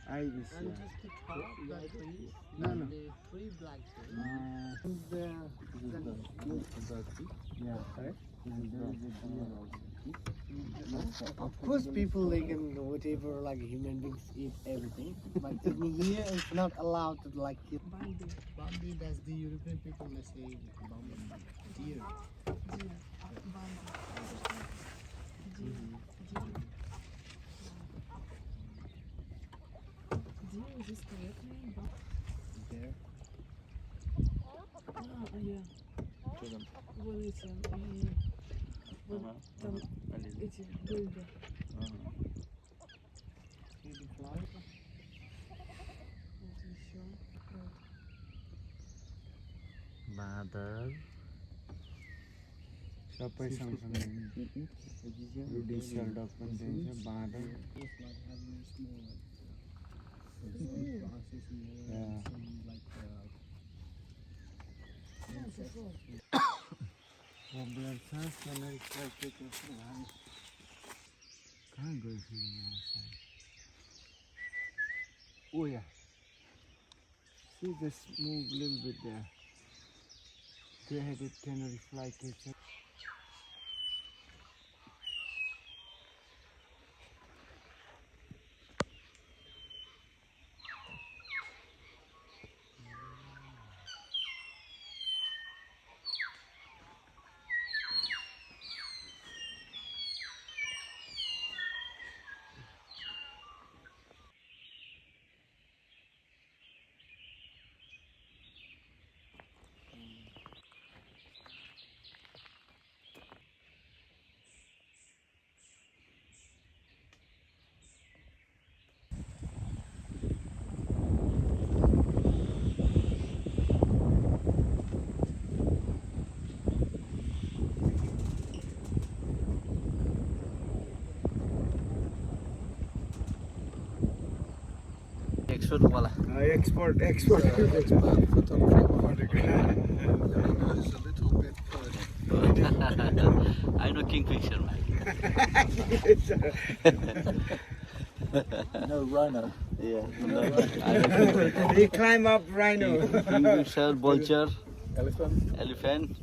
Ibis, And yeah. just the top, the trees, No, and no. the three black trees. And yeah, correct. And there is a deer also. Of course, people they can whatever like human beings eat everything, but in here it's not allowed to like kill. Bambi. Bambi, that's the European people may say Bambi. Deer. Deer is this correct name? There. Yeah. Вон эти, вон там эти бульбы. See the flowers? Вот еще. Вот. Baadar. सबै सँगसँगै रुडिसल duck पनि दिन्छ बाँदर. It's like having a small like grasses and Yeah. some like insects. Problem छ सनरी tractor कस्तो भयो कहाँ गयो फेरि यहाँ side. Oh yeah. See, just move a little bit there. Three-headed canary flycatcher. Expert wala. Export. Photography. It's a little bit further. I know Kingfisher, man. No rhino. Yeah. He climb up rhino. Kingfisher, vulture, Elephant. elephant,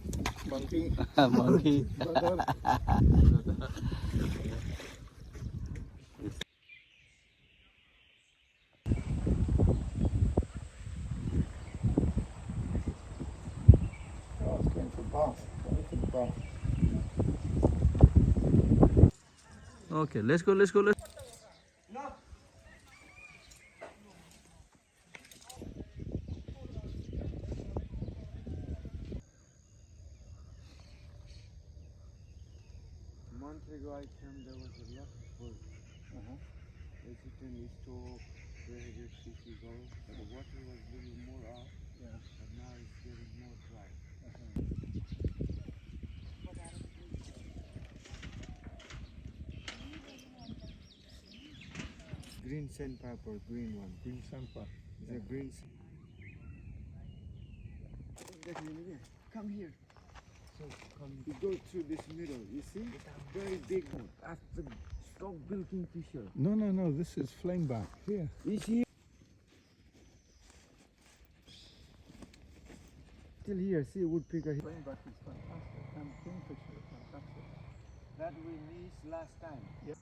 Monkey. monkey. Badar. Oh, it's going for bath. Going for the bath. Okay, let's go. A month ago I came, there was a lot of birds. Basically stock, three-headed seagull, but the water was a little more out, but now it's getting more dry. Green sandpiper, green one. Green sampa. The green. Come here. So you go through this middle. You see? Very big one. That's the stock-bill kingfisher. No. This is flameback. Here. You see? Still here. See woodpecker. Flameback is fantastic. And kingfisher is fantastic. That we missed last time. Yep.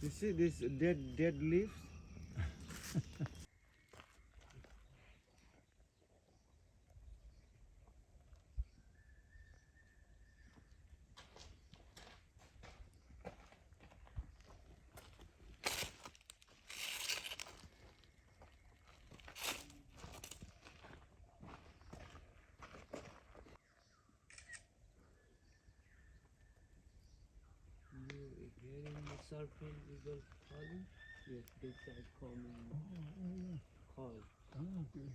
You see this dead leaves? Hearing the serpent eagle calling? Yes, they said calling. Oh, yeah. Call. Oh, good.